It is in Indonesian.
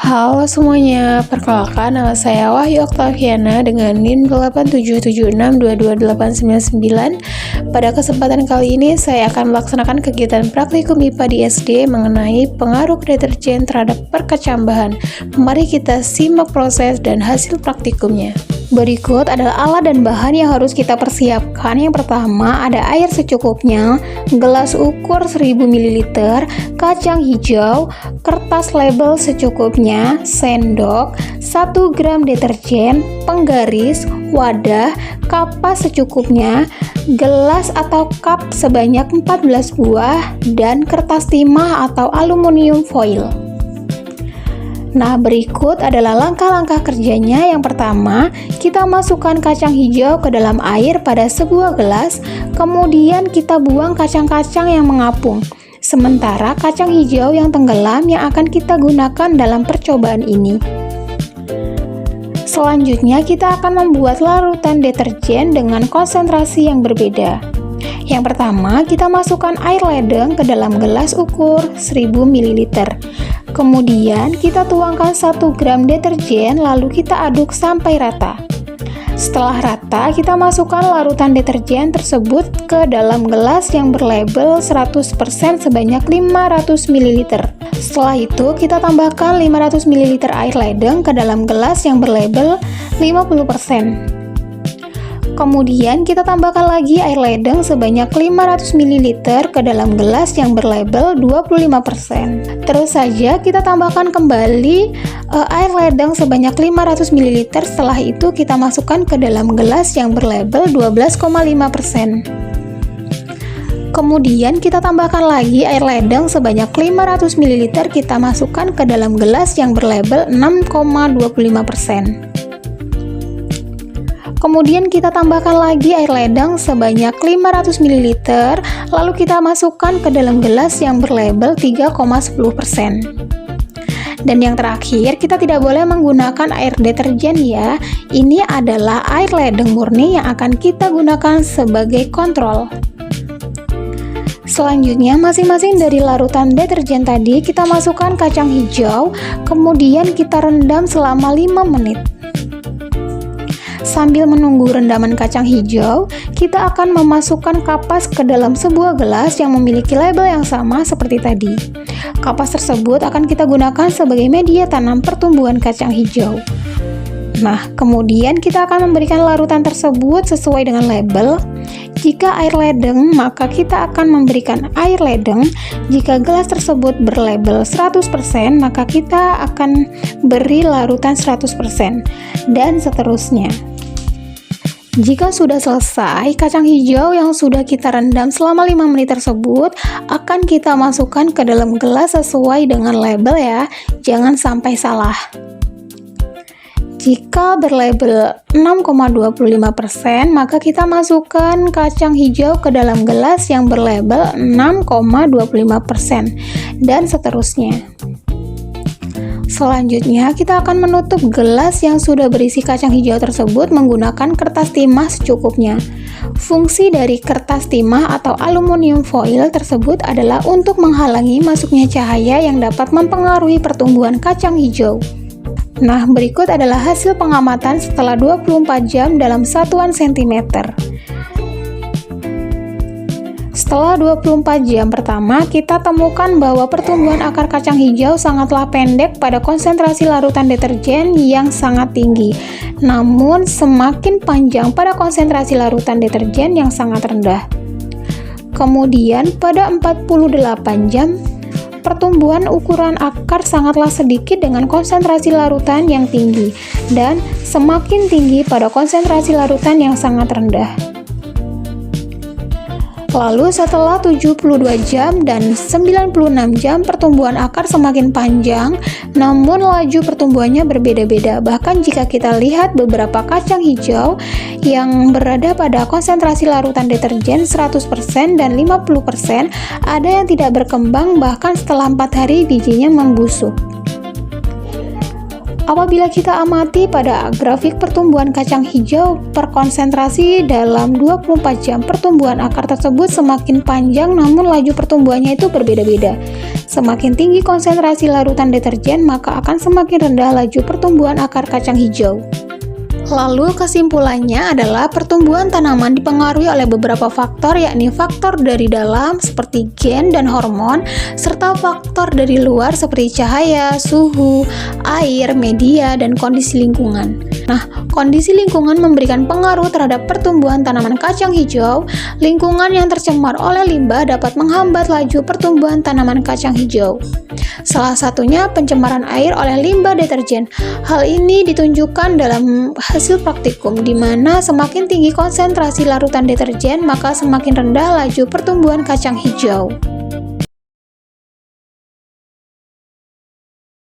Halo semuanya, perkenalkan nama saya Wahyu Oktaviana dengan NIM 8776228899. Pada kesempatan kali ini saya akan melaksanakan kegiatan praktikum IPA di SD mengenai pengaruh deterjen terhadap perkecambahan. Mari kita simak proses dan hasil praktikumnya. Berikut adalah alat dan bahan yang harus kita persiapkan. Yang pertama ada air secukupnya, gelas ukur 1000 ml, kacang hijau, kertas label secukupnya, sendok, 1 gram deterjen, penggaris, wadah, kapas secukupnya, gelas atau cup sebanyak 14 buah, dan kertas timah atau aluminium foil. Nah, berikut adalah langkah-langkah kerjanya. Yang pertama, kita masukkan kacang hijau ke dalam air pada sebuah gelas, kemudian kita buang kacang-kacang yang mengapung. Sementara kacang hijau yang tenggelam yang akan kita gunakan dalam percobaan ini. Selanjutnya, kita akan membuat larutan deterjen dengan konsentrasi yang berbeda. Yang pertama, kita masukkan air ledeng ke dalam gelas ukur 1000 ml. Kemudian kita tuangkan 1 gram deterjen, lalu kita aduk sampai rata. Setelah rata, kita masukkan larutan deterjen tersebut ke dalam gelas yang berlabel 100% sebanyak 500 ml. Setelah itu, kita tambahkan 500 ml air ledeng ke dalam gelas yang berlabel 50%. Kemudian kita tambahkan lagi air ledeng sebanyak 500 ml ke dalam gelas yang berlabel 25%. Terus saja kita tambahkan kembali air ledeng sebanyak 500 ml. Setelah itu kita masukkan ke dalam gelas yang berlabel 12,5%. Kemudian kita tambahkan lagi air ledeng sebanyak 500 ml. Kita masukkan ke dalam gelas yang berlabel 6,25%. Kemudian kita tambahkan lagi air ledeng sebanyak 500 ml, lalu kita masukkan ke dalam gelas yang berlabel 3,10%. Dan yang terakhir, kita tidak boleh menggunakan air deterjen ya. Ini adalah air ledeng murni yang akan kita gunakan sebagai kontrol. Selanjutnya, masing-masing dari larutan deterjen tadi kita masukkan kacang hijau, kemudian kita rendam selama 5 menit. Sambil menunggu rendaman kacang hijau, kita akan memasukkan kapas ke dalam sebuah gelas yang memiliki label yang sama seperti tadi. Kapas tersebut akan kita gunakan sebagai media tanam pertumbuhan kacang hijau. Nah, kemudian kita akan memberikan larutan tersebut sesuai dengan label. Jika air ledeng, maka kita akan memberikan air ledeng. Jika gelas tersebut berlabel 100%, maka kita akan beri larutan 100%, dan seterusnya. Jika sudah selesai, kacang hijau yang sudah kita rendam selama 5 menit tersebut akan kita masukkan ke dalam gelas sesuai dengan label ya, jangan sampai salah. Jika berlabel 6,25%, maka kita masukkan kacang hijau ke dalam gelas yang berlabel 6,25%, dan seterusnya. Selanjutnya, kita akan menutup gelas yang sudah berisi kacang hijau tersebut menggunakan kertas timah secukupnya. Fungsi dari kertas timah atau aluminium foil tersebut adalah untuk menghalangi masuknya cahaya yang dapat mempengaruhi pertumbuhan kacang hijau. Nah, berikut adalah hasil pengamatan setelah 24 jam dalam satuan sentimeter. Setelah 24 jam pertama, kita temukan bahwa pertumbuhan akar kacang hijau sangatlah pendek pada konsentrasi larutan deterjen yang sangat tinggi, namun semakin panjang pada konsentrasi larutan deterjen yang sangat rendah. Kemudian, pada 48 jam, pertumbuhan ukuran akar sangatlah sedikit dengan konsentrasi larutan yang tinggi, dan semakin tinggi pada konsentrasi larutan yang sangat rendah. Lalu setelah 72 jam dan 96 jam pertumbuhan akar semakin panjang, namun laju pertumbuhannya berbeda-beda. Bahkan jika kita lihat beberapa kacang hijau yang berada pada konsentrasi larutan deterjen 100% dan 50%, ada yang tidak berkembang bahkan setelah 4 hari bijinya membusuk. Apabila kita amati pada grafik pertumbuhan kacang hijau per konsentrasi dalam 24 jam, pertumbuhan akar tersebut semakin panjang namun laju pertumbuhannya itu berbeda-beda. Semakin tinggi konsentrasi larutan deterjen, maka akan semakin rendah laju pertumbuhan akar kacang hijau. Lalu kesimpulannya adalah pertumbuhan tanaman dipengaruhi oleh beberapa faktor, yakni faktor dari dalam seperti gen dan hormon, serta faktor dari luar seperti cahaya, suhu, air, media, dan kondisi lingkungan. Nah, kondisi lingkungan memberikan pengaruh terhadap pertumbuhan tanaman kacang hijau. Lingkungan yang tercemar oleh limbah dapat menghambat laju pertumbuhan tanaman kacang hijau. Salah satunya pencemaran air oleh limbah deterjen. Hal ini ditunjukkan dalam hasil praktikum, di mana semakin tinggi konsentrasi larutan deterjen, maka semakin rendah laju pertumbuhan kacang hijau.